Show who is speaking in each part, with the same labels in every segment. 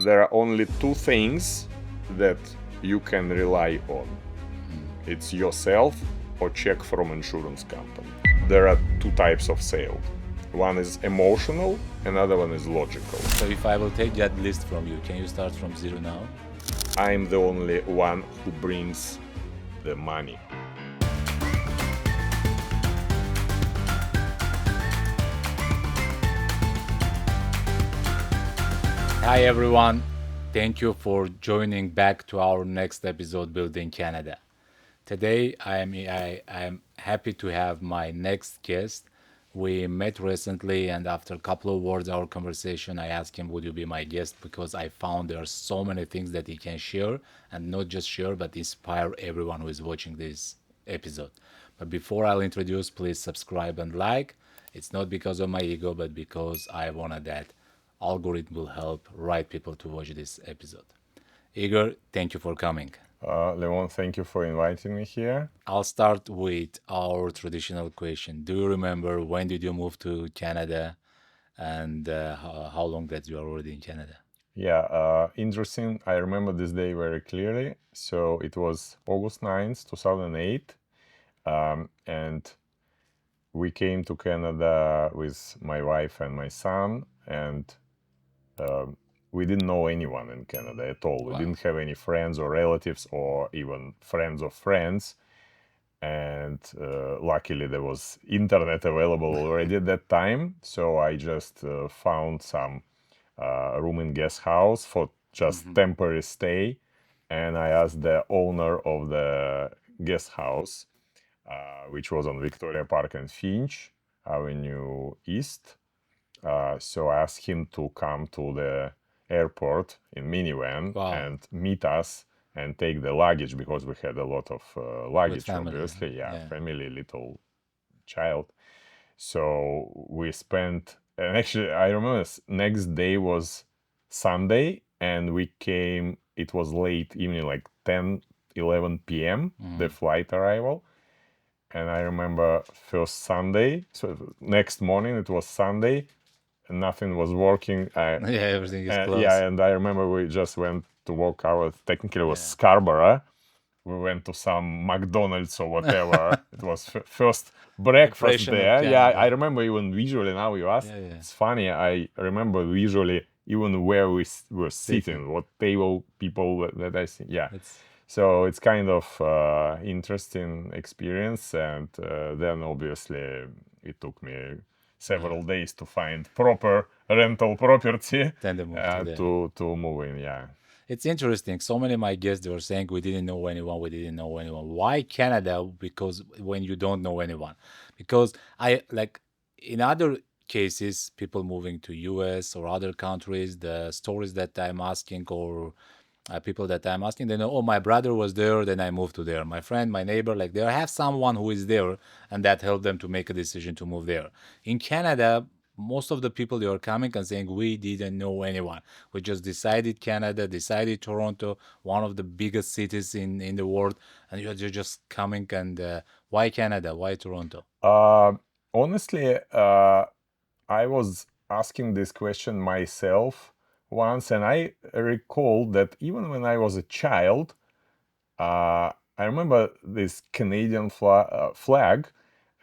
Speaker 1: There are only two things that you can rely on. It's yourself or check from insurance company. There are two types of sale. One is emotional, another one is logical.
Speaker 2: So if I will take that list from you, can you start from zero now?
Speaker 1: I'm the only one who brings the money.
Speaker 2: Hi everyone, thank you for joining back to our next episode Building Canada. Today I am happy to have my next guest. We met recently and after a couple of words our conversation I asked him would you be my guest because I found there are so many things that he can share and not just share but inspire everyone who is watching this episode. But before I'll introduce, please subscribe and like. It's not because of my ego but because I wanted that algorithm will help right people to watch this episode. Igor, thank you for coming.
Speaker 1: Levon, thank you for inviting me here.
Speaker 2: I'll start with our traditional question. Do you remember when did you move to Canada and how long that you are already in Canada?
Speaker 1: Yeah, interesting. I remember this day very clearly. So it was August 9th, 2008. And we came to Canada with my wife and my son, and we didn't know anyone in Canada at all. We
Speaker 2: Wow.
Speaker 1: didn't have any friends or relatives or even friends of friends. And luckily there was internet available already at that time. So I just found some room in guest house for just temporary stay. And I asked the owner of the guest house, which was on Victoria Park and Finch Avenue East. So I asked him to come to the airport in minivan
Speaker 2: Wow.
Speaker 1: and meet us and take the luggage because we had a lot of luggage,
Speaker 2: family,
Speaker 1: obviously.
Speaker 2: yeah.
Speaker 1: Family, little child. So we spent, and actually, I remember next day was Sunday, and we came, it was late evening, like 10, 11 p.m., the flight arrival. And I remember first Sunday, so next morning it was Sunday, and nothing was working.
Speaker 2: Yeah, everything is closed.
Speaker 1: Yeah, and I remember we just went to walk out. Technically, it was Scarborough. We went to some McDonald's or whatever. It was first breakfast
Speaker 2: Impression of
Speaker 1: there. Yeah,
Speaker 2: Canada.
Speaker 1: I remember even visually. Now you ask,
Speaker 2: Yeah.
Speaker 1: it's funny. I remember visually even where we were sitting, what table people that I see. Yeah. So it's kind of interesting experience, and then obviously it took me several days to find proper rental property
Speaker 2: Then they moved to there.
Speaker 1: to move in. Yeah.
Speaker 2: It's interesting. So many of my guests they were saying we didn't know anyone, we didn't know anyone. Why Canada? Because when you don't know anyone, because I like in other cases, people moving to US or other countries, the stories that I'm asking or people that I'm asking, they know, oh, my brother was there, then I moved to there. My friend, my neighbor, like they have someone who is there, and that helped them to make a decision to move there. In Canada, most of the people they are coming and saying we didn't know anyone. We just decided Canada, decided Toronto, one of the biggest cities in the world, and you're just coming and why Canada? Why Toronto?
Speaker 1: Honestly, I was asking this question myself once, and I recall that even when I was a child, I remember this Canadian flag.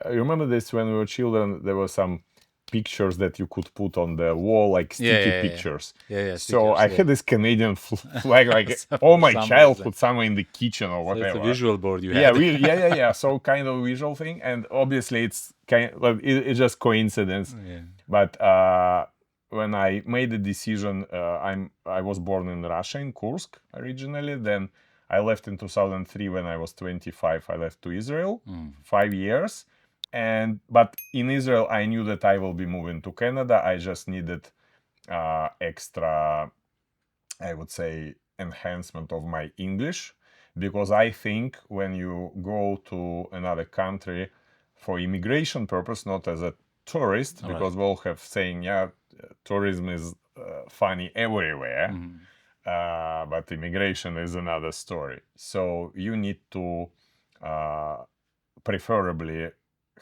Speaker 1: I remember this when we were children. There were some pictures that you could put on the wall, like sticky pictures.
Speaker 2: Yeah,
Speaker 1: So I
Speaker 2: stickers,
Speaker 1: had this Canadian flag, like all my childhood, somewhere in the kitchen or whatever.
Speaker 2: It's a visual board you
Speaker 1: Yeah,
Speaker 2: had.
Speaker 1: yeah. So kind of visual thing, and obviously it's it's just coincidence. But when I made the decision, I was born in Russia, in Kursk originally. Then I left in 2003 when I was 25. I left to Israel, 5 years. But in Israel, I knew that I will be moving to Canada. I just needed extra, I would say, enhancement of my English, because I think when you go to another country for immigration purpose, not as a tourist, because we all have saying, yeah, tourism is funny everywhere, but immigration is another story. So you need to preferably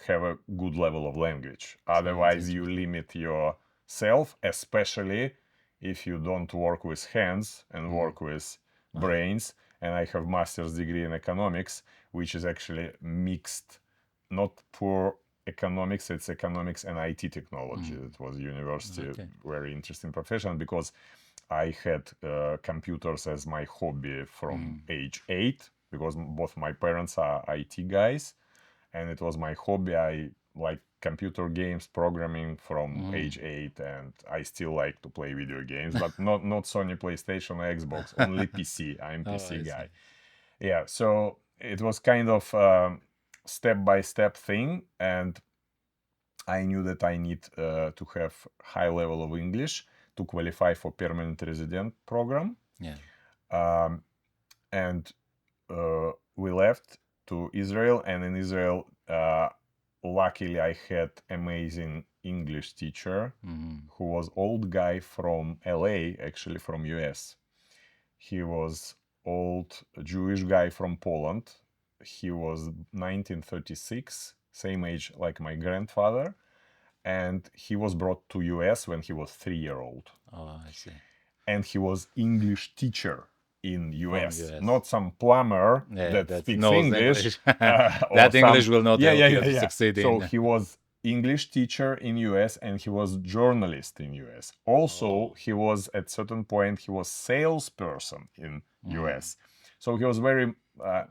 Speaker 1: have a good level of language. Otherwise, you limit yourself, especially if you don't work with hands and work with brains. And I have master's degree in economics, which is actually mixed, not pure economics, it's economics and IT technology. It was university,
Speaker 2: Okay.
Speaker 1: very interesting profession, because I had computers as my hobby from age 8, because both my parents are IT guys, and it was my hobby. I like computer games, programming from age 8, and I still like to play video games, but not Sony PlayStation or Xbox, only PC. I'm
Speaker 2: Oh,
Speaker 1: PC
Speaker 2: I see.
Speaker 1: guy. Yeah, so it was kind of step-by-step thing, and I knew that I need to have high level of English to qualify for permanent resident program.
Speaker 2: Yeah.
Speaker 1: And we left to Israel, and in Israel, luckily I had amazing English teacher who was old guy from LA, actually from US. He was old Jewish guy from Poland. He was 1936, same age like my grandfather, and he was brought to US when he was 3-year-old.
Speaker 2: Oh, I see.
Speaker 1: And he was English teacher in
Speaker 2: From
Speaker 1: US,
Speaker 2: US.
Speaker 1: not some plumber
Speaker 2: Yeah,
Speaker 1: that
Speaker 2: that
Speaker 1: speaks
Speaker 2: knows
Speaker 1: English
Speaker 2: English.
Speaker 1: or
Speaker 2: That English
Speaker 1: some.
Speaker 2: will not
Speaker 1: Yeah, yeah,
Speaker 2: help you
Speaker 1: yeah,
Speaker 2: to
Speaker 1: yeah.
Speaker 2: succeed
Speaker 1: So
Speaker 2: in.
Speaker 1: he was English teacher in US, and he was journalist in US. Also, he was at certain point he was salesperson in US. So he was very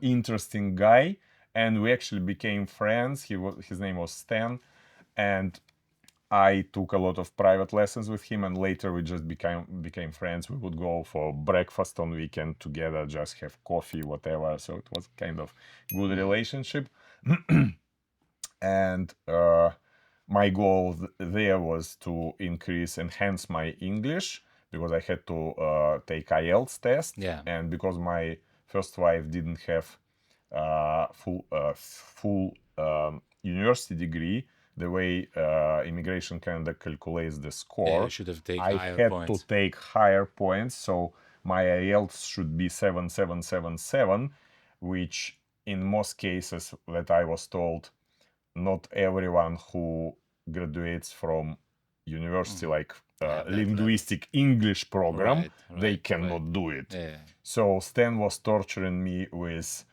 Speaker 1: interesting guy, and we actually became friends. His name was Stan, and I took a lot of private lessons with him, and later we just became friends. We would go for breakfast on weekend together, just have coffee, whatever. So it was kind of good relationship. And my goal there was to enhance my English, because I had to take IELTS test,
Speaker 2: Yeah.
Speaker 1: and because my first wife didn't have full university degree, the way Immigration Canada calculates the
Speaker 2: Yeah,
Speaker 1: score,
Speaker 2: you should have taken
Speaker 1: I
Speaker 2: higher
Speaker 1: had to
Speaker 2: points.
Speaker 1: take higher points. So my IELTS should be 7777, which in most cases that I was told, not everyone who graduates from university like
Speaker 2: Have that level.
Speaker 1: linguistic English program,
Speaker 2: Right,
Speaker 1: they
Speaker 2: right,
Speaker 1: cannot
Speaker 2: right.
Speaker 1: do it.
Speaker 2: Yeah.
Speaker 1: So Stan was torturing me with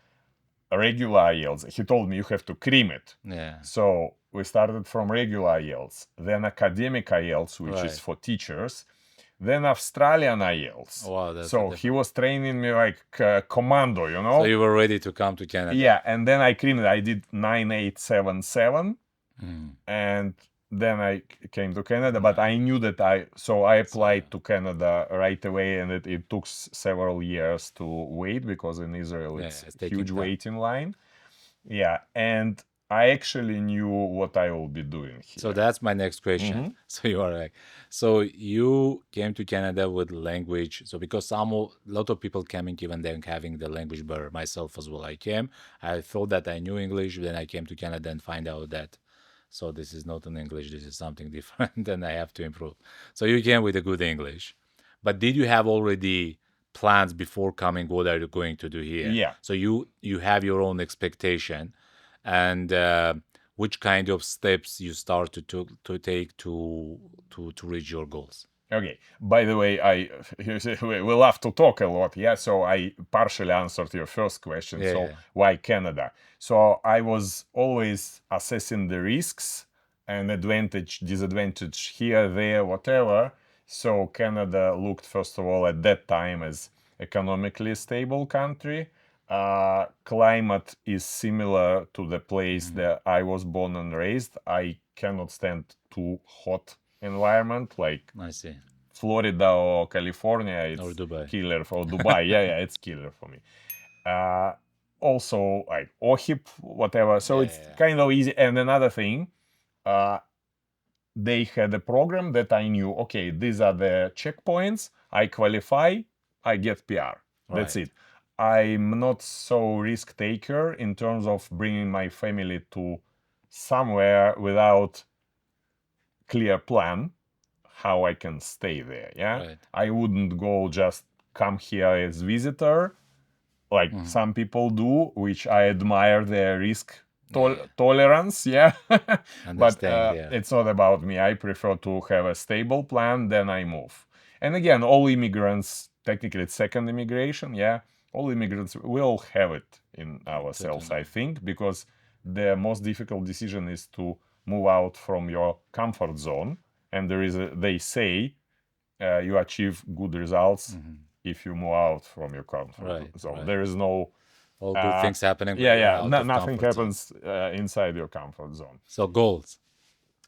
Speaker 1: regular IELTS. He told me you have to cream it.
Speaker 2: Yeah.
Speaker 1: So we started from regular IELTS, then academic IELTS, which is
Speaker 2: Right.
Speaker 1: for teachers, then Australian IELTS.
Speaker 2: Wow, that's a
Speaker 1: So he
Speaker 2: different.
Speaker 1: was training me like commando, you
Speaker 2: So
Speaker 1: know?
Speaker 2: you were ready to come to Canada.
Speaker 1: Yeah, and then I creamed it. I did 9877, and then I came to Canada. But I knew that I applied to Canada right away, and it took several years to wait, because in Israel
Speaker 2: Yeah,
Speaker 1: it's
Speaker 2: it's
Speaker 1: a
Speaker 2: taking
Speaker 1: huge
Speaker 2: time.
Speaker 1: waiting line. Yeah, and I actually knew what I will be doing
Speaker 2: So
Speaker 1: here.
Speaker 2: that's my next question. So you are like, so you came to Canada with language. So because a lot of people coming even then having the language barrier, myself as well. I thought that I knew English, then I came to Canada and find out that, so this is not an English, this is something different, and I have to improve. So you came with a good English, but did you have already plans before coming? What are you going to do here?
Speaker 1: Yeah.
Speaker 2: So you have your own expectation, and which kind of steps you start to take to reach your goals.
Speaker 1: Okay. By the way, we love to talk a lot, yeah. So I partially answered your first question.
Speaker 2: Yeah,
Speaker 1: So
Speaker 2: yeah.
Speaker 1: why Canada? So I was always assessing the risks and advantage, disadvantage here, there, whatever. So Canada looked first of all at that time as economically stable country. Climate is similar to the place that I was born and raised. I cannot stand too hot environment like
Speaker 2: I see.
Speaker 1: Florida or California.
Speaker 2: Or
Speaker 1: It's
Speaker 2: Dubai.
Speaker 1: killer for Dubai. Yeah, it's killer for me. Also like OHIP, whatever. So
Speaker 2: Yeah,
Speaker 1: it's
Speaker 2: yeah,
Speaker 1: kind of easy. And another thing, they had a program that I knew, okay, these are the checkpoints. I qualify, I get PR. That's
Speaker 2: right.
Speaker 1: it. I'm not so risk taker in terms of bringing my family to somewhere without clear plan how I can stay there. Yeah,
Speaker 2: Right.
Speaker 1: I wouldn't go just come here as visitor like some people do, which I admire their risk
Speaker 2: Yeah,
Speaker 1: tolerance. Yeah,
Speaker 2: and then
Speaker 1: but
Speaker 2: staying there.
Speaker 1: it's not about me. I prefer to have a stable plan, then I move. And again, all immigrants, technically it's second immigration, yeah. All immigrants, we all have it in ourselves,
Speaker 2: Totally.
Speaker 1: I think, because the most difficult decision is to move out from your comfort zone. And they say you achieve good results if you move out from your comfort
Speaker 2: Right,
Speaker 1: zone.
Speaker 2: right.
Speaker 1: There is no,
Speaker 2: All good things happening when
Speaker 1: yeah,
Speaker 2: you're
Speaker 1: yeah,
Speaker 2: out of
Speaker 1: nothing
Speaker 2: comfort zone.
Speaker 1: happens inside your comfort zone.
Speaker 2: So goals.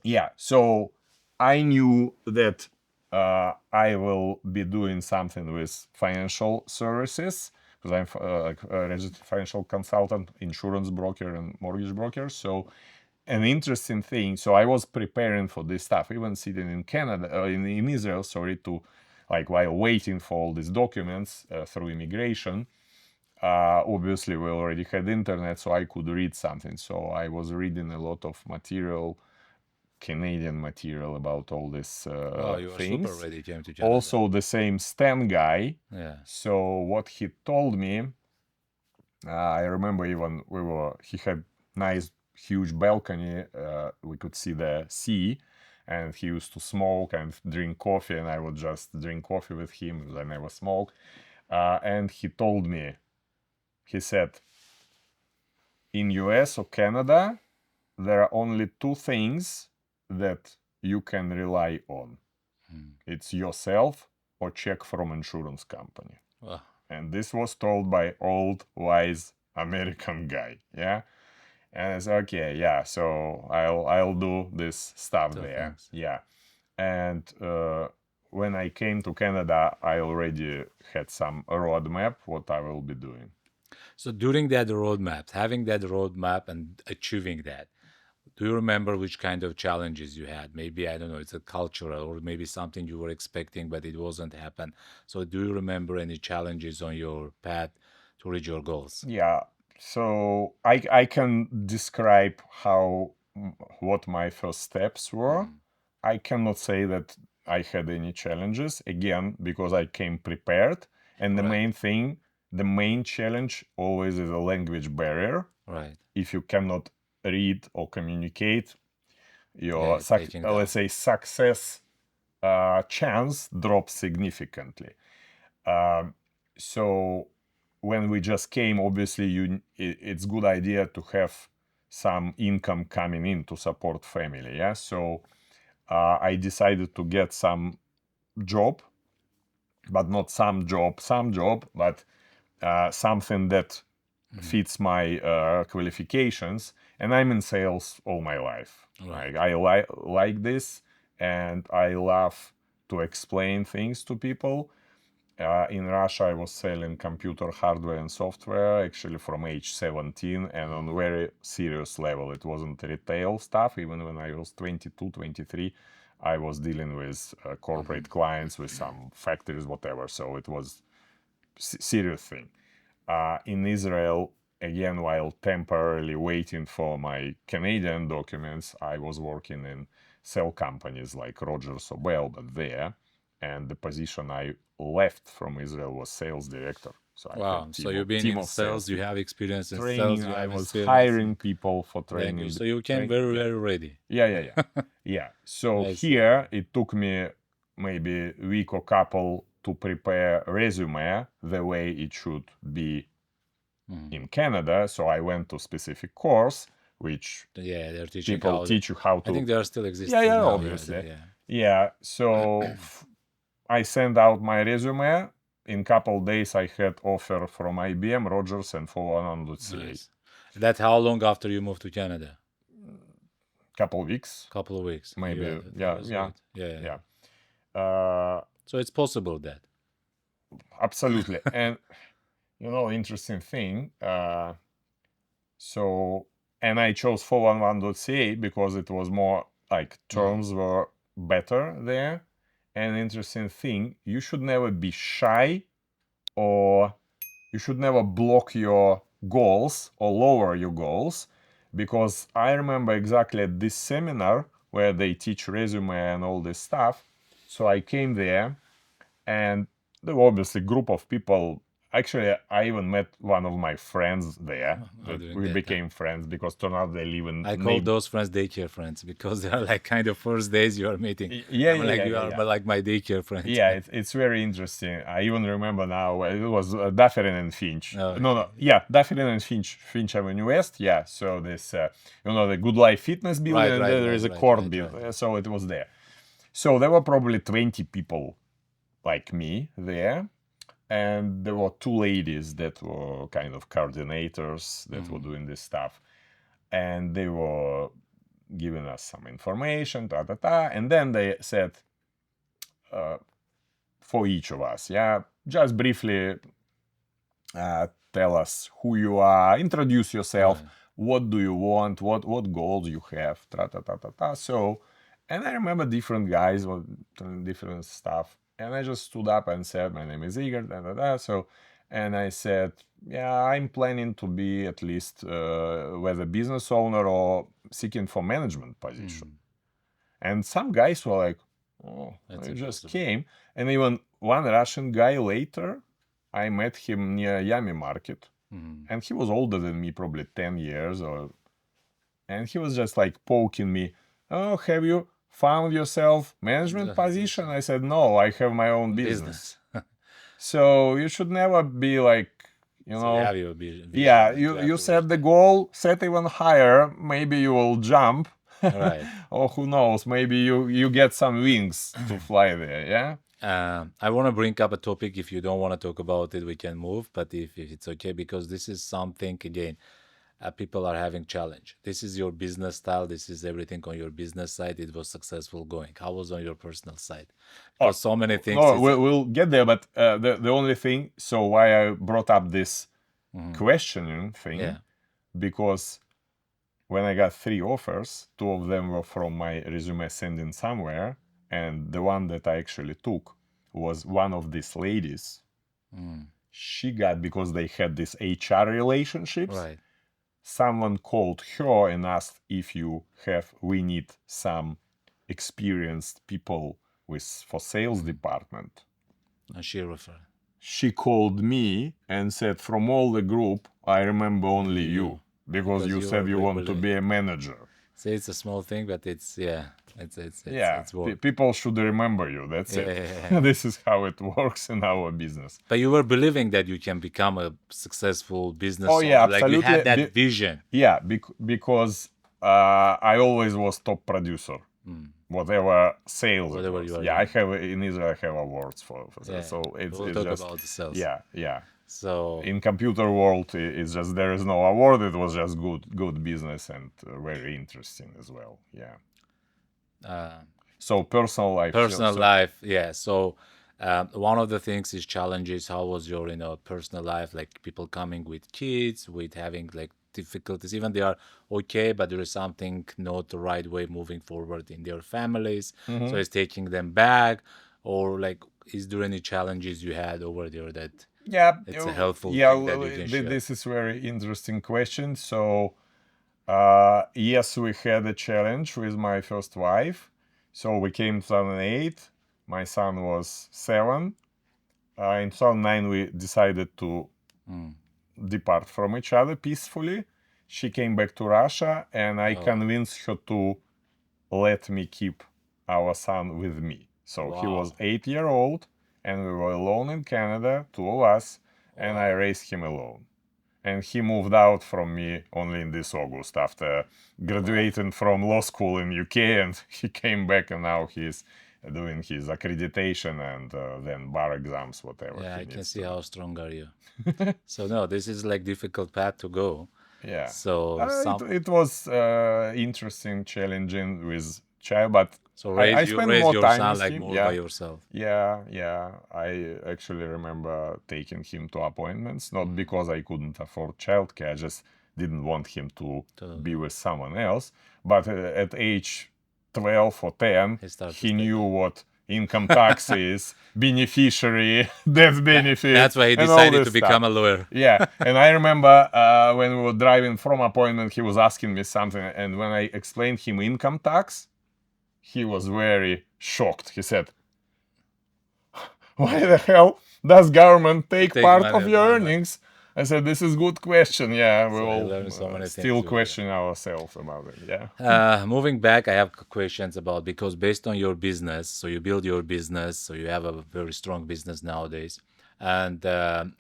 Speaker 1: Yeah, so I knew that I will be doing something with financial services because I'm a registered financial consultant, insurance broker, and mortgage broker. So an interesting thing. So I was preparing for this stuff, even sitting in Canada, in Israel. Sorry, to like while waiting for all these documents through immigration. Obviously, we already had internet, so I could read something. So I was reading a lot of material, Canadian material about all these
Speaker 2: Wow, you are super
Speaker 1: things.
Speaker 2: ready came to Canada.
Speaker 1: Also, the same Stan guy.
Speaker 2: Yeah.
Speaker 1: So what he told me, I remember even he had nice huge balcony. We could see the sea, and he used to smoke and drink coffee, and I would just drink coffee with him because I never smoke. And he told me, he said, in US or Canada, there are only two things that you can rely on. It's yourself or check from insurance company.
Speaker 2: Wow.
Speaker 1: And this was told by old wise American guy. Yeah. And I said, okay, yeah, so I'll do this stuff
Speaker 2: So
Speaker 1: there.
Speaker 2: thanks.
Speaker 1: Yeah. And when I came to Canada, I already had some roadmap what I will be doing.
Speaker 2: So during that roadmap, having that roadmap and achieving that, do you remember which kind of challenges you had? Maybe, I don't know, it's a cultural or maybe something you were expecting, but it wasn't happen. So do you remember any challenges on your path to reach your goals?
Speaker 1: Yeah. So I can describe what my first steps were. I cannot say that I had any challenges again because I came prepared. And the
Speaker 2: Right.
Speaker 1: main thing, the main challenge always is a language barrier.
Speaker 2: Right.
Speaker 1: If you cannot read or communicate,
Speaker 2: Yeah,
Speaker 1: your
Speaker 2: it's taking down.
Speaker 1: let's say success chance drops significantly. So when we just came, obviously it's good idea to have some income coming in to support family. Yeah. So I decided to get some job, but not some job, but something that fits my qualifications. And I'm in sales all my life.
Speaker 2: Right.
Speaker 1: I like this, and I love to explain things to people. In Russia, I was selling computer hardware and software actually from age 17 and on very serious level. It wasn't retail stuff. Even when I was 22, 23, I was dealing with corporate clients, with some factories, whatever. So it was serious thing. In Israel, again, while temporarily waiting for my Canadian documents, I was working in cell companies like Rogers or Bell, but there. And the position I left from Israel was sales director. So I
Speaker 2: Wow.
Speaker 1: had
Speaker 2: So you've been
Speaker 1: team
Speaker 2: in
Speaker 1: of
Speaker 2: sales, you
Speaker 1: salespeople.
Speaker 2: have experience in
Speaker 1: Training,
Speaker 2: sales, you
Speaker 1: I
Speaker 2: have
Speaker 1: was
Speaker 2: experience in
Speaker 1: hiring people for
Speaker 2: language.
Speaker 1: training.
Speaker 2: So you came very,
Speaker 1: Yeah.
Speaker 2: very ready.
Speaker 1: Yeah. Yeah. So
Speaker 2: I see.
Speaker 1: here it took me maybe a week or couple to prepare resume the way it should be in Canada. So I went to specific course, which
Speaker 2: Yeah, they're teaching
Speaker 1: people
Speaker 2: how.
Speaker 1: teach you how
Speaker 2: I
Speaker 1: to.
Speaker 2: think they are still
Speaker 1: Yeah,
Speaker 2: existing
Speaker 1: yeah,
Speaker 2: now. Yeah,
Speaker 1: obviously.
Speaker 2: yeah.
Speaker 1: Yeah. So I sent out my resume. In couple days, I had offer from IBM, Rogers, and 400CA.
Speaker 2: Nice. That how long after you moved to Canada?
Speaker 1: Couple weeks,
Speaker 2: Couple of weeks.
Speaker 1: maybe.
Speaker 2: That
Speaker 1: Yeah,
Speaker 2: was
Speaker 1: yeah,
Speaker 2: great. Yeah.
Speaker 1: yeah.
Speaker 2: So it's possible that.
Speaker 1: Absolutely. And interesting thing. So, and I chose 411.ca because it was more like terms were better there. And interesting thing, you should never be shy, or you should never block your goals or lower your goals, because I remember exactly at this seminar where they teach resume and all this stuff. So I came there, and there were obviously group of people. actually, I even met one of my friends there. That
Speaker 2: During
Speaker 1: we
Speaker 2: that time.
Speaker 1: became friends because turned out they live in
Speaker 2: I call those friends daycare friends because they are like kind of first days you are meeting.
Speaker 1: Yeah,
Speaker 2: I'm
Speaker 1: yeah,
Speaker 2: like,
Speaker 1: yeah,
Speaker 2: you
Speaker 1: yeah,
Speaker 2: are
Speaker 1: yeah.
Speaker 2: like my daycare friends.
Speaker 1: Yeah, it's very interesting. I even remember now it was Dufferin and Finch.
Speaker 2: Oh,
Speaker 1: No,
Speaker 2: okay.
Speaker 1: no, yeah, Dufferin and Finch Avenue West. Yeah, so this the Good Life Fitness building,
Speaker 2: Right,
Speaker 1: and
Speaker 2: right,
Speaker 1: then there
Speaker 2: right,
Speaker 1: is a
Speaker 2: right,
Speaker 1: court
Speaker 2: right,
Speaker 1: building.
Speaker 2: right.
Speaker 1: So it was there. So there were probably 20 people like me there, and there were two ladies that were kind of coordinators that were doing this stuff, and they were giving us some information, and then they said, for each of us, yeah, just briefly tell us who you are, introduce yourself,
Speaker 2: Right.
Speaker 1: what do you want, what goals you have, So, and I remember different guys with different stuff, and I just stood up and said, my name is Igor, So, and I said, yeah, I'm planning to be at least whether business owner or seeking for management position. And some guys were like, oh,
Speaker 2: That's
Speaker 1: I just
Speaker 2: impossible.
Speaker 1: came. And even one Russian guy later, I met him near Yami Market. And he was older than me, probably 10 years. And he was just like poking me, oh, have you found yourself management position? I said, no, I have my own business. So you should never be like,
Speaker 2: So you have your vision,
Speaker 1: yeah,
Speaker 2: like you have
Speaker 1: you
Speaker 2: to reach
Speaker 1: set the
Speaker 2: that.
Speaker 1: goal, set even higher. Maybe you will jump,
Speaker 2: Right.
Speaker 1: or who knows? Maybe you get some wings to fly there. Yeah.
Speaker 2: I want to bring up a topic. If you don't want to talk about it, we can move. But if it's okay, because this is something again, people are having challenge. This is your business style. This is everything on your business side. It was successful going. How was on your personal side?
Speaker 1: Oh,
Speaker 2: Because so many things
Speaker 1: no,
Speaker 2: is
Speaker 1: we'll get there. But the only thing, so why I brought up this questioning thing,
Speaker 2: yeah.
Speaker 1: because when I got 3 offers, 2 of them were from my resume sending somewhere, and the one that I actually took was one of these ladies. She got, because they had these HR relationships,
Speaker 2: Right.
Speaker 1: someone called her and asked if we need some experienced people for sales department.
Speaker 2: And she referred.
Speaker 1: She called me and said, from all the group, I remember only
Speaker 2: Only
Speaker 1: you,
Speaker 2: you.
Speaker 1: because
Speaker 2: Because
Speaker 1: you
Speaker 2: you
Speaker 1: said
Speaker 2: were
Speaker 1: you
Speaker 2: like
Speaker 1: want to
Speaker 2: really.
Speaker 1: be a manager.
Speaker 2: Say it's a small thing, but it's yeah,
Speaker 1: Yeah,
Speaker 2: it's work.
Speaker 1: people should remember you. That's it.
Speaker 2: Yeah.
Speaker 1: This is how it works in our business.
Speaker 2: But you were believing that you can become a successful
Speaker 1: Oh
Speaker 2: business
Speaker 1: yeah,
Speaker 2: owner. Like you
Speaker 1: absolutely.
Speaker 2: had that vision.
Speaker 1: Yeah, because I always was top producer, whatever sales it
Speaker 2: Whatever
Speaker 1: was.
Speaker 2: you are
Speaker 1: Yeah, I
Speaker 2: doing.
Speaker 1: have in Israel. I have awards for that.
Speaker 2: Yeah.
Speaker 1: So
Speaker 2: We'll
Speaker 1: it's
Speaker 2: talk
Speaker 1: just,
Speaker 2: about the sales.
Speaker 1: yeah, yeah.
Speaker 2: So
Speaker 1: In computer world, it's just there is no award. It was just good business and very interesting as well. Yeah. So personal life.
Speaker 2: personal
Speaker 1: So
Speaker 2: life, yeah. So one of the things is challenges. How was your personal life? Like people coming with kids, with having like difficulties. Even they are okay, but there is something not the right way moving forward in their families. So it's taking them back, or like is there any challenges you had over there that
Speaker 1: yeah,
Speaker 2: it's a helpful
Speaker 1: yeah.
Speaker 2: thing that you can share?
Speaker 1: This is very interesting question. So yes, we had a challenge with my first wife. So we came in 2008. My son was 7. In 2009, we decided to depart from each other peacefully. She came back to Russia, and I
Speaker 2: Oh,
Speaker 1: convinced her to let me keep our son with me. So he was
Speaker 2: wow,
Speaker 1: 8 years old, and we were alone in Canada, 2 of us, and I
Speaker 2: wow.
Speaker 1: raised him alone. And he moved out from me only in this August after
Speaker 2: Wow.
Speaker 1: graduating from law school in UK, and he came back, and now he's doing his accreditation and then bar exams, whatever
Speaker 2: Yeah,
Speaker 1: he
Speaker 2: I can
Speaker 1: needs
Speaker 2: see
Speaker 1: to do.
Speaker 2: how strong are you. So no, this is like difficult path to go.
Speaker 1: Yeah,
Speaker 2: So some
Speaker 1: it was interesting, challenging with child, but
Speaker 2: so
Speaker 1: I
Speaker 2: raise you
Speaker 1: spent
Speaker 2: raise
Speaker 1: more
Speaker 2: your
Speaker 1: time
Speaker 2: son
Speaker 1: with
Speaker 2: like
Speaker 1: him.
Speaker 2: more by
Speaker 1: Yeah,
Speaker 2: yourself.
Speaker 1: yeah. I actually remember taking him to appointments, not because I couldn't afford childcare, I just didn't want him to
Speaker 2: To
Speaker 1: be with someone else. But at age 12 or 10,
Speaker 2: he started to
Speaker 1: he
Speaker 2: step
Speaker 1: knew
Speaker 2: up.
Speaker 1: what income tax is, beneficiary, death benefit,
Speaker 2: That's why he
Speaker 1: and all
Speaker 2: decided to
Speaker 1: this stuff.
Speaker 2: become a lawyer.
Speaker 1: Yeah, and I remember when we were driving from appointment, he was asking me something, and when I explained him income tax, he was very shocked. He said, "Why the hell does government take
Speaker 2: Take
Speaker 1: part
Speaker 2: money
Speaker 1: of
Speaker 2: of
Speaker 1: your
Speaker 2: my money.
Speaker 1: earnings? I said, this is good question. Yeah, we
Speaker 2: So I
Speaker 1: all
Speaker 2: learned so many things
Speaker 1: still
Speaker 2: with you.
Speaker 1: question ourselves about it. Yeah.
Speaker 2: Moving back, I have questions about because based on your business, so you build your business, so you have a very strong business nowadays. And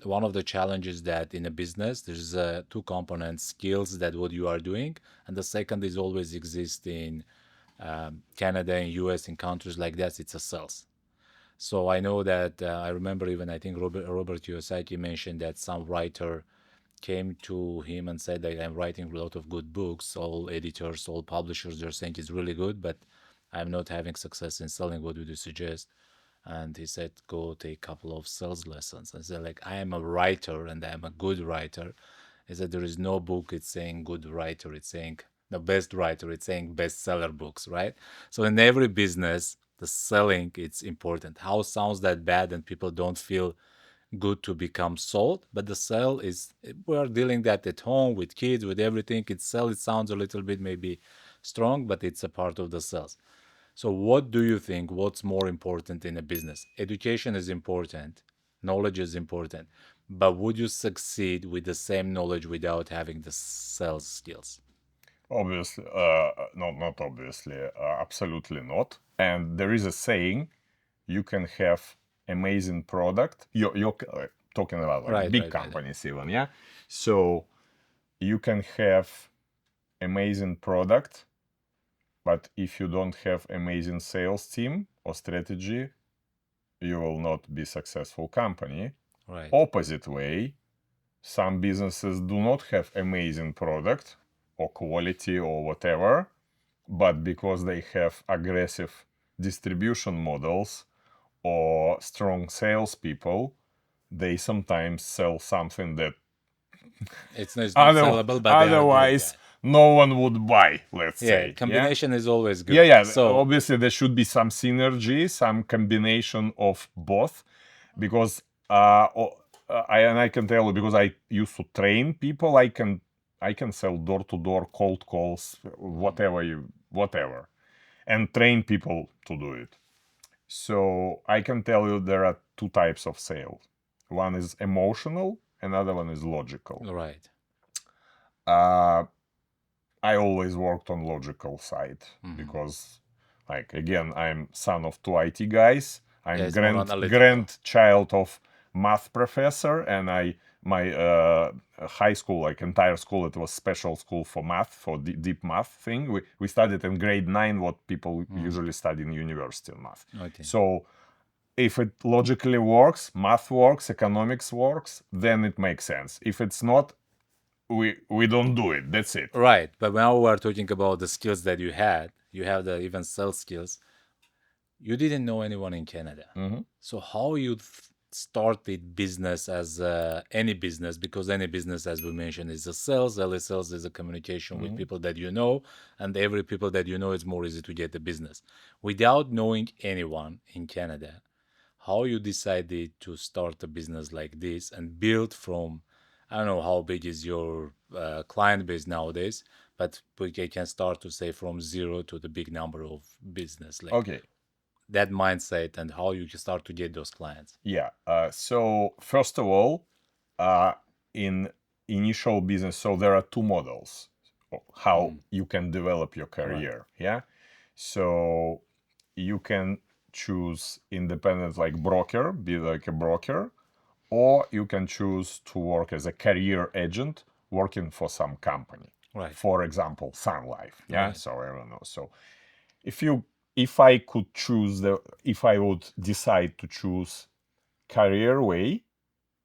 Speaker 2: one of the challenges that in a business, there's two components: skills that what you are doing, and the second is always exist in Canada and US in countries like that. It's a sales. So I know that I remember even I think Robert Kiyosaki mentioned that some writer came to him and said that I'm writing a lot of good books. All editors, all publishers, they're saying it's really good, but I'm not having success in selling. What would you suggest? And he said, go take a couple of sales lessons. I said, like, I am a writer and I'm a good writer. He said, there is no book, it's saying good writer. It's saying the best writer. It's saying bestseller books, right? So in every business, the selling, it's important. How sounds that bad and people don't feel good to become sold, but the sell is we are dealing that at home with kids with everything. It's sell, it sounds a little bit maybe strong, but it's a part of the sales. So what do you think, what's more important in a business? Education is important, knowledge is important, but would you succeed with the same knowledge without having the sales skills?
Speaker 1: Obviously, not obviously, absolutely not. And there is a saying: you can have amazing product. You're talking about like
Speaker 2: Right,
Speaker 1: big
Speaker 2: right, right, right.
Speaker 1: companies even, yeah. So you can have amazing product, but if you don't have amazing sales team or strategy, you will not be successful company.
Speaker 2: Right.
Speaker 1: Opposite way, some businesses do not have amazing product or quality or whatever, but because they have aggressive distribution models or strong salespeople, they sometimes sell something that
Speaker 2: It's not sellable, but they are doing
Speaker 1: otherwise
Speaker 2: that.
Speaker 1: no one would buy, let's
Speaker 2: Yeah,
Speaker 1: say. Yeah.
Speaker 2: combination is always
Speaker 1: Yeah,
Speaker 2: good.
Speaker 1: yeah.
Speaker 2: So,
Speaker 1: Obviously, there should be some synergy, some combination of both, because I can tell you because I used to train people. I can sell door to door, cold calls, whatever, and train people to do it. So I can tell you there are two types of sales. One is emotional, another one is logical.
Speaker 2: right.
Speaker 1: Uh, I always worked on logical side
Speaker 2: Hmm.
Speaker 1: because, like, again, I'm son of two IT guys.
Speaker 2: Yeah,
Speaker 1: I'm
Speaker 2: it's more analytical.
Speaker 1: grandchild of math professor, and my high school, like entire school, it was special school for math, for deep math thing. We studied in grade 9 what people
Speaker 2: Mm,
Speaker 1: usually study in university math.
Speaker 2: okay.
Speaker 1: So if it logically works, math works, economics works, then it makes sense. If it's not, we don't do it. That's it.
Speaker 2: Right, but now we are talking about the skills that you had. You have the even sales skills. You didn't know anyone in Canada.
Speaker 1: Mhm.
Speaker 2: So how you started business as any business? Because any business, as we mentioned, is a sales. Early sales is a communication with
Speaker 1: Mhm.
Speaker 2: people that you know, and every people that you know, it's more easy to get the business. Without knowing anyone in Canada, how you decided to start a business like this and build from, I don't know how big is your client base nowadays, but we can start to say from zero to the big number of business, like
Speaker 1: Okay.
Speaker 2: that mindset and how you can start to get those clients.
Speaker 1: Yeah. So first of all, in initial business, so there are two models of how
Speaker 2: Mm,
Speaker 1: you can develop your
Speaker 2: right.
Speaker 1: career. Yeah. So you can choose independent, like broker, be like a broker, or you can choose to work as a career agent working for some company.
Speaker 2: Right.
Speaker 1: For example, Sun Life. Yeah.
Speaker 2: Right.
Speaker 1: So everyone knows. So if you if I could choose if I would decide to choose career way,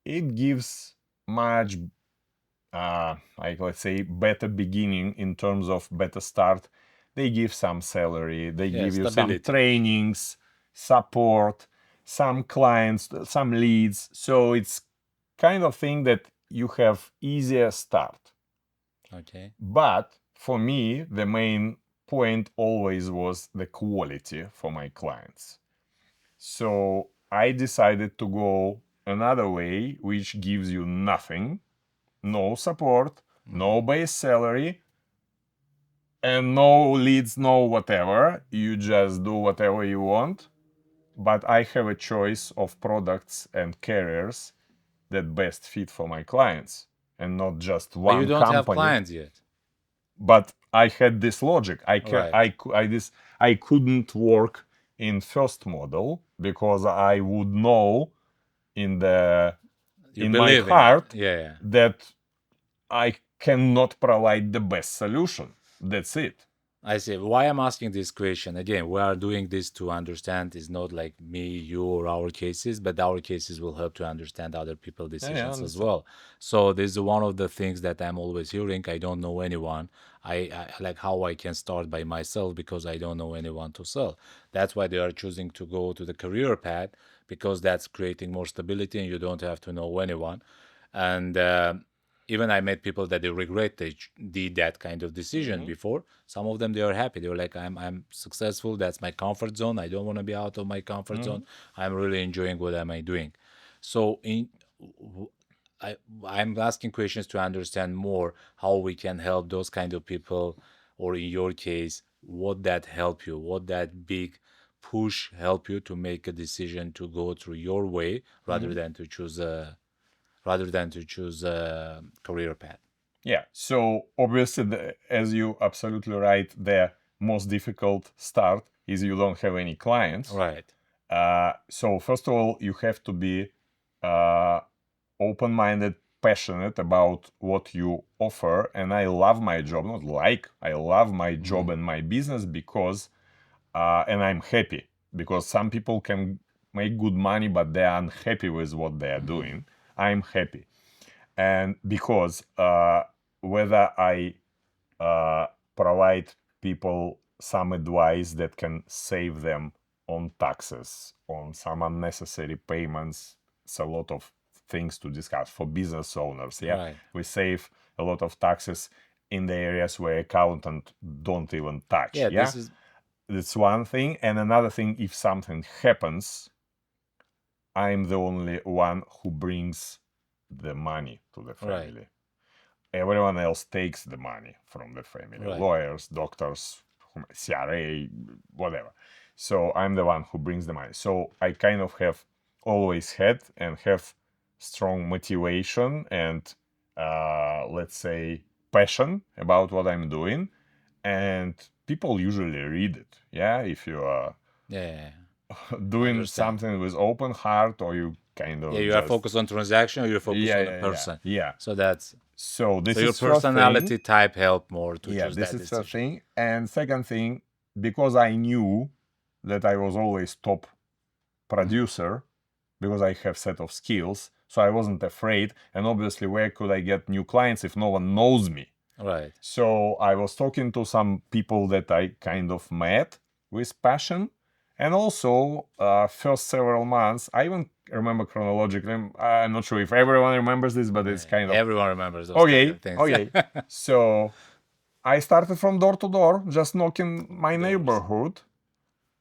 Speaker 1: it gives much like, let's say, better beginning in terms of better start. They give some salary, they
Speaker 2: Yeah,
Speaker 1: give you some
Speaker 2: stability.
Speaker 1: trainings, support, some clients, some leads. So it's kind of thing that you have easier start.
Speaker 2: Okay.
Speaker 1: But for me, the main point always was the quality for my clients. So I decided to go another way, which gives you nothing, no support,
Speaker 2: Hmm.
Speaker 1: no base salary, and no leads, no whatever. You just do whatever you want, but I have a choice of products and carriers that best fit for my clients, and not just
Speaker 2: But you
Speaker 1: one
Speaker 2: don't have
Speaker 1: company.
Speaker 2: clients yet.
Speaker 1: But I had this logic.
Speaker 2: Right.
Speaker 1: I couldn't work in first model because I would know in the
Speaker 2: You
Speaker 1: in my
Speaker 2: believe in it.
Speaker 1: heart
Speaker 2: Yeah, yeah.
Speaker 1: that I cannot provide the best solution. That's it.
Speaker 2: I see. Why I'm asking this question again, we are doing this to understand is not like me, you, or our cases, but our cases will help to understand other people's
Speaker 1: Yeah, yeah, I
Speaker 2: decisions as
Speaker 1: understand.
Speaker 2: well. So this is one of the things that I'm always hearing. I don't know anyone. I like how I can start by myself because I don't know anyone to sell. That's why they are choosing to go to the career path because that's creating more stability and you don't have to know anyone. And even I met people that they regret they did that kind of decision
Speaker 1: Hmm.
Speaker 2: before. Some of them they are happy. They were like, I'm successful. That's my comfort zone. I don't want to be out of my comfort
Speaker 1: Hmm.
Speaker 2: zone. I'm really enjoying what am I doing. So in I I'm asking questions to understand more how we can help those kind of people, or in your case, what that help you, what that big push help you to make a decision to go through your way
Speaker 1: Hmm.
Speaker 2: rather than to choose a career path.
Speaker 1: Yeah. So obviously, as you absolutely right, the most difficult start is you don't have any clients.
Speaker 2: Right.
Speaker 1: So first of all, you have to be uh, open-minded, passionate about what you offer. And I love my job, not like I love my job
Speaker 2: Mhm.
Speaker 1: and my business because, and I'm happy because some people can make good money, but they are unhappy with what they are
Speaker 2: Mhm.
Speaker 1: doing. I'm happy, and because whether I uh, provide people some advice that can save them on taxes, on some unnecessary payments. It's a lot of things to discuss for business owners. Yeah,
Speaker 2: Right.
Speaker 1: we save a lot of taxes in the areas where accountant don't even touch.
Speaker 2: Yeah,
Speaker 1: Yeah,
Speaker 2: this is
Speaker 1: that's one thing. And another thing, if something happens, I'm the only one who brings the money to the
Speaker 2: right.
Speaker 1: family. Everyone else takes the money from the family,
Speaker 2: Right.
Speaker 1: lawyers, doctors, CRA, whatever. So I'm the one who brings the money. So I kind of have always had and have strong motivation and, let's say, passion about what I'm doing. And people usually read it. Yeah, if you are
Speaker 2: Yeah, yeah, yeah.
Speaker 1: doing
Speaker 2: Understand.
Speaker 1: something with open heart, or you kind
Speaker 2: Yeah,
Speaker 1: of
Speaker 2: you are
Speaker 1: just,
Speaker 2: focused on transaction or you're focused
Speaker 1: yeah,
Speaker 2: on a
Speaker 1: yeah, yeah,
Speaker 2: person.
Speaker 1: yeah.
Speaker 2: So that's
Speaker 1: So
Speaker 2: so
Speaker 1: this
Speaker 2: your
Speaker 1: is first thing.
Speaker 2: personality type help more to
Speaker 1: Yeah,
Speaker 2: choose
Speaker 1: this
Speaker 2: that
Speaker 1: is first
Speaker 2: decision.
Speaker 1: thing. And second thing, because I knew that I was always top producer, because I have set of skills, so I wasn't afraid. And obviously, where could I get new clients if no one knows me?
Speaker 2: Right.
Speaker 1: So I was talking to some people that I kind of met with passion. And also, first several months, I even remember chronologically. I'm not sure if everyone remembers this, but it's
Speaker 2: Yeah,
Speaker 1: kind of
Speaker 2: everyone remembers those kind
Speaker 1: okay.
Speaker 2: of things.
Speaker 1: Okay. So I started from door to door, just knocking my
Speaker 2: Doors.
Speaker 1: neighborhood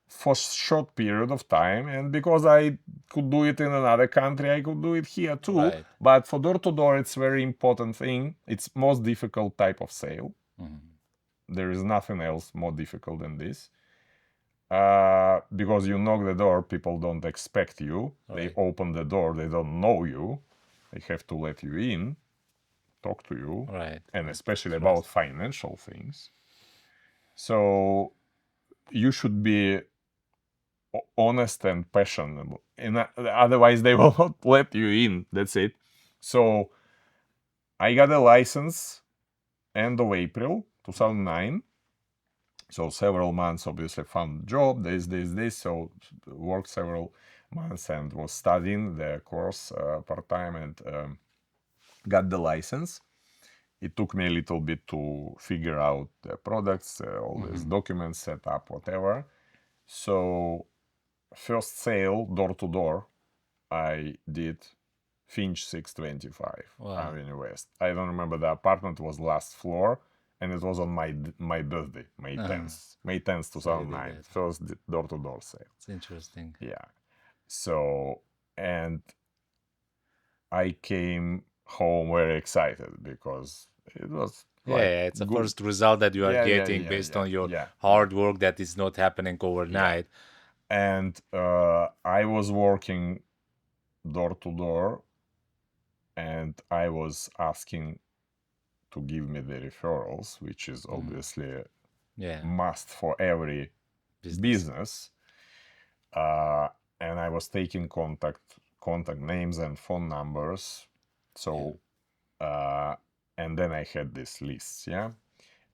Speaker 1: for short period of time. And because I could do it in another country, I could do it here too.
Speaker 2: Right.
Speaker 1: But for door to door, it's very important thing. It's most difficult type of sale.
Speaker 2: Mhm.
Speaker 1: There is nothing else more difficult than this. Because you knock the door, people don't expect you. They
Speaker 2: Right.
Speaker 1: open the door, they don't know you. They have to let you in, talk to you,
Speaker 2: Right.
Speaker 1: and
Speaker 2: And
Speaker 1: especially about
Speaker 2: trust.
Speaker 1: financial things. So you should be honest and passionate, and otherwise they will not let you in. That's it. So I got a license end of April 2009. So several months, obviously, found job. This. So worked several months and was studying the course part time, and got the license. It took me a little bit to figure out the products, all these
Speaker 2: Mhm.
Speaker 1: documents set up, whatever. So first sale door to door, I did Finch 625
Speaker 2: Wow.
Speaker 1: Avenue West. I don't remember, the apartment was last floor, and it was on my birthday, May
Speaker 2: Uh-huh.
Speaker 1: 10th, May 10th,
Speaker 2: So you did
Speaker 1: 2009,
Speaker 2: that.
Speaker 1: first door to door sale.
Speaker 2: It's interesting.
Speaker 1: Yeah. So, and I came home very excited because it was
Speaker 2: Yeah,
Speaker 1: like
Speaker 2: yeah, it's a
Speaker 1: good.
Speaker 2: first result that you are
Speaker 1: Yeah, yeah,
Speaker 2: getting
Speaker 1: yeah,
Speaker 2: based
Speaker 1: yeah,
Speaker 2: on your
Speaker 1: yeah, yeah,
Speaker 2: hard work that is not happening
Speaker 1: yeah.
Speaker 2: overnight.
Speaker 1: And I was working door to door, and I was asking to give me the referrals, which is obviously a
Speaker 2: Yeah.
Speaker 1: must for every business. And I was taking contact names and phone numbers. So and then I had this list, yeah.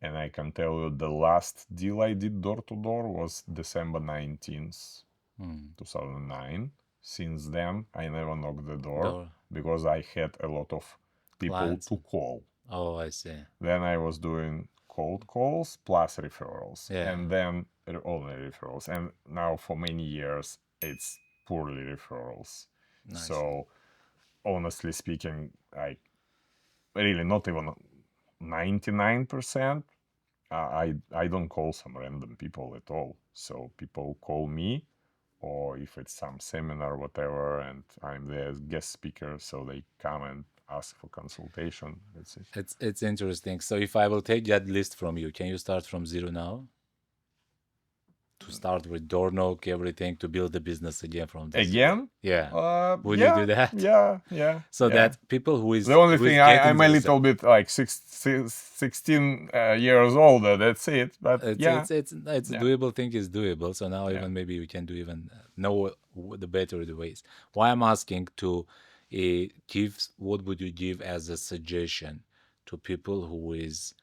Speaker 1: And I can tell you the last deal I did door to door was December 19th, 2009. Since then, I never knocked the door because I had a lot of people
Speaker 2: Clients.
Speaker 1: to call.
Speaker 2: Oh, I see.
Speaker 1: Then I was doing cold calls plus referrals,
Speaker 2: Yeah.
Speaker 1: and then only referrals. And now for many years, it's purely referrals.
Speaker 2: Nice.
Speaker 1: So honestly speaking, I really not even 99%. I don't call some random people at all. So people call me, or if it's some seminar, whatever, and I'm the guest speaker, so they come and ask for consultation. That's it.
Speaker 2: It's interesting. So if I will take that list from you, can you start from zero now? To start with door knock, everything, to build the business again from this.
Speaker 1: Again?
Speaker 2: Yeah. Would
Speaker 1: Yeah,
Speaker 2: you do that?
Speaker 1: Yeah.
Speaker 2: So
Speaker 1: yeah.
Speaker 2: that people who is
Speaker 1: The only
Speaker 2: who is
Speaker 1: thing
Speaker 2: getting
Speaker 1: I'm a
Speaker 2: the
Speaker 1: little bit like 16 years older. That's it. But yeah,
Speaker 2: it's
Speaker 1: Yeah.
Speaker 2: doable thing is doable. So now
Speaker 1: Yeah.
Speaker 2: even maybe we can do even know the better the ways. Why I'm asking to give, what would you give as a suggestion to people who is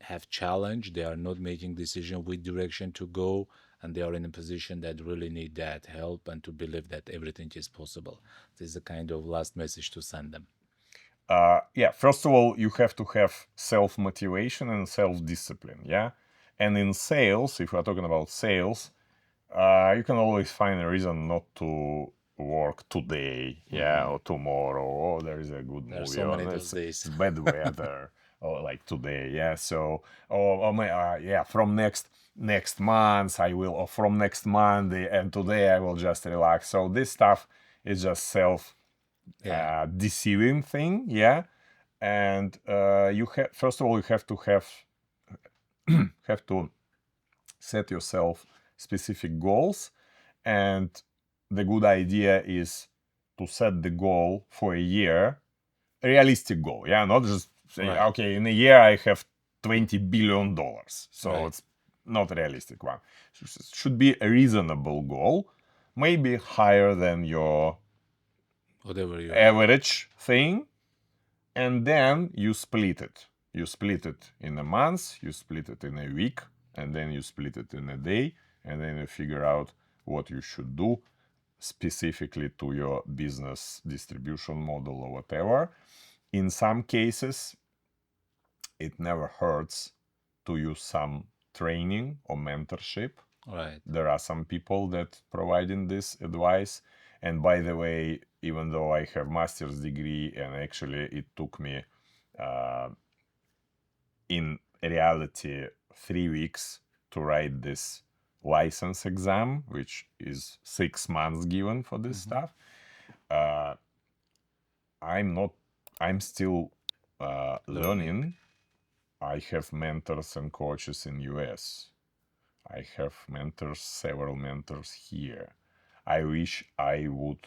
Speaker 2: have challenge, they are not making decision which direction to go, and they are in a position that really need that help and to believe that everything is possible. This is a kind of last message to send them.
Speaker 1: Yeah, first of all, you have to have self-motivation and self-discipline, yeah? And in sales, if we're talking about sales, you can always find a reason not to work today, yeah, or tomorrow, or there is a good
Speaker 2: There are
Speaker 1: movie,
Speaker 2: so
Speaker 1: or
Speaker 2: many those days.
Speaker 1: it's bad weather, or like today, yeah, so, yeah, from next month I will, or from next Monday, and today I will just relax. So this stuff is just self
Speaker 2: Yeah.
Speaker 1: deceiving thing, yeah. And you have, first of all, you have to have to set yourself specific goals, and the good idea is to set the goal for a year, a realistic goal, yeah, not just say,
Speaker 2: Right.
Speaker 1: okay, in a year I have $20 billion, so
Speaker 2: Right.
Speaker 1: it's not a realistic one. It should be a reasonable goal, maybe higher than your
Speaker 2: Whatever you
Speaker 1: average thing, and then you split it. You split it in a month, you split it in a week, and then you split it in a day, and then you figure out what you should do specifically to your business distribution model or whatever. In some cases, it never hurts to use some training or mentorship.
Speaker 2: Right.
Speaker 1: There are some people that providing this advice. And by the way, even though I have master's degree, and actually it took me in reality 3 weeks to write this license exam, which is 6 months given for this stuff. I'm still learning. I have mentors and coaches in US. I have several mentors here. I wish I would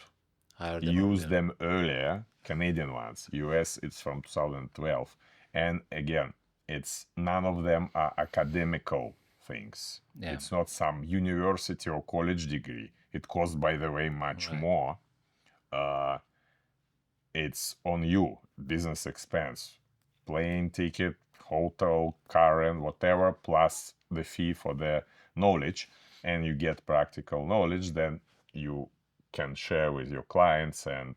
Speaker 1: use them earlier, Canadian ones. US, it's from 2012. And again, it's none of them are academical things.
Speaker 2: Yeah.
Speaker 1: It's not some university or college degree. It costs, by the way, much more. It's on you, business expense, plane ticket, hotel, car rent, whatever, plus the fee for the knowledge, and you get practical knowledge. Then you can share with your clients and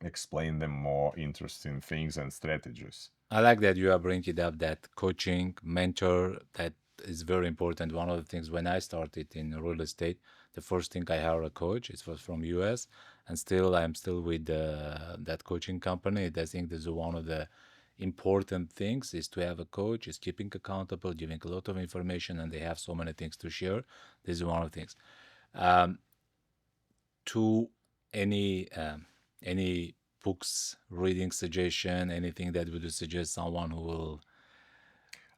Speaker 1: explain them more interesting things and strategies.
Speaker 2: I like that you are bringing up that coaching, mentor, that is very important. One of the things when I started in real estate, the first thing I hired a coach, it was from US, and I'm still with that coaching company. I think this is one of the important things is to have a coach, is keeping accountable, giving a lot of information, and they have so many things to share. This is one of the things. To any books, reading suggestion, anything that would suggest someone who will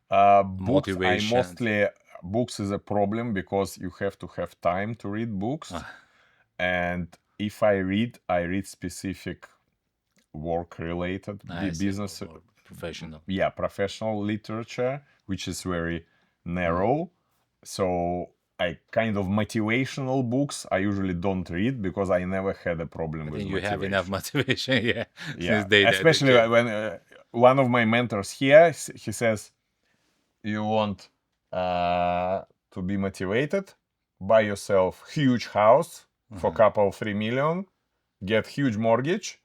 Speaker 1: Books, I
Speaker 2: motivation.
Speaker 1: mostly books is a problem because you have to have time to read books. And if I read specific work-related business,
Speaker 2: or professional.
Speaker 1: yeah, professional literature, which is very narrow. So I kind of motivational books I usually don't read because I never had a problem
Speaker 2: I
Speaker 1: with
Speaker 2: think you have
Speaker 1: motivation.
Speaker 2: enough motivation, yeah.
Speaker 1: Yeah,
Speaker 2: Since day that
Speaker 1: especially
Speaker 2: okay.
Speaker 1: when one of my mentors here, he says, you want to be motivated, buy yourself huge house for a couple 3 million, get huge mortgage,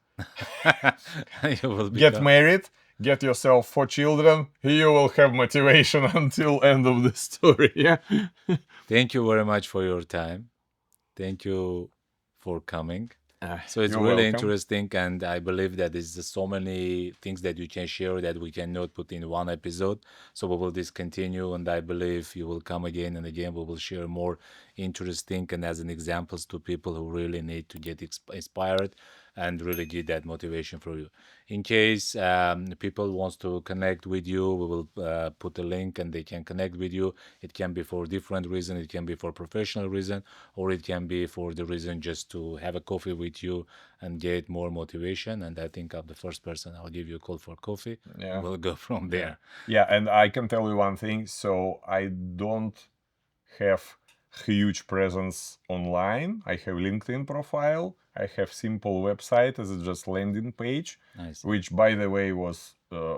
Speaker 2: You will
Speaker 1: get
Speaker 2: become.
Speaker 1: married, get yourself 4 children, you will have motivation until end of the story. Yeah.
Speaker 2: Thank you very much for your time. Thank you for coming. So it's
Speaker 1: You're
Speaker 2: really
Speaker 1: welcome.
Speaker 2: interesting, and I believe that there's so many things that you can share that we cannot put in one episode. So we will discontinue, and I believe you will come again and again. We will share more interesting and as an examples to people who really need to get inspired and really get that motivation for you. In case people wants to connect with you, we will put a link and they can connect with you. It can be for different reason. It can be for professional reason, or it can be for the reason just to have a coffee with you and get more motivation. And I think I'm the first person. I'll give you a call for coffee.
Speaker 1: Yeah.
Speaker 2: We'll go from there.
Speaker 1: Yeah, and I can tell you one thing. So I don't have huge presence online. I have LinkedIn profile. I have simple website as a just landing page,
Speaker 2: Nice.
Speaker 1: which by the way was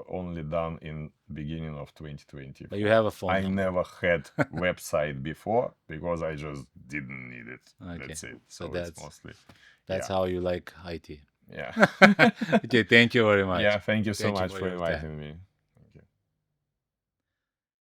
Speaker 1: only done in beginning of 2020.
Speaker 2: But you have a phone
Speaker 1: I
Speaker 2: number.
Speaker 1: never had website before because I just didn't need it.
Speaker 2: Okay.
Speaker 1: That's it.
Speaker 2: So
Speaker 1: So
Speaker 2: that's
Speaker 1: it's mostly
Speaker 2: how you like IT.
Speaker 1: yeah.
Speaker 2: Okay, thank you very much.
Speaker 1: Yeah, thank you so
Speaker 2: Thank you
Speaker 1: much
Speaker 2: for
Speaker 1: for
Speaker 2: your time.
Speaker 1: inviting me.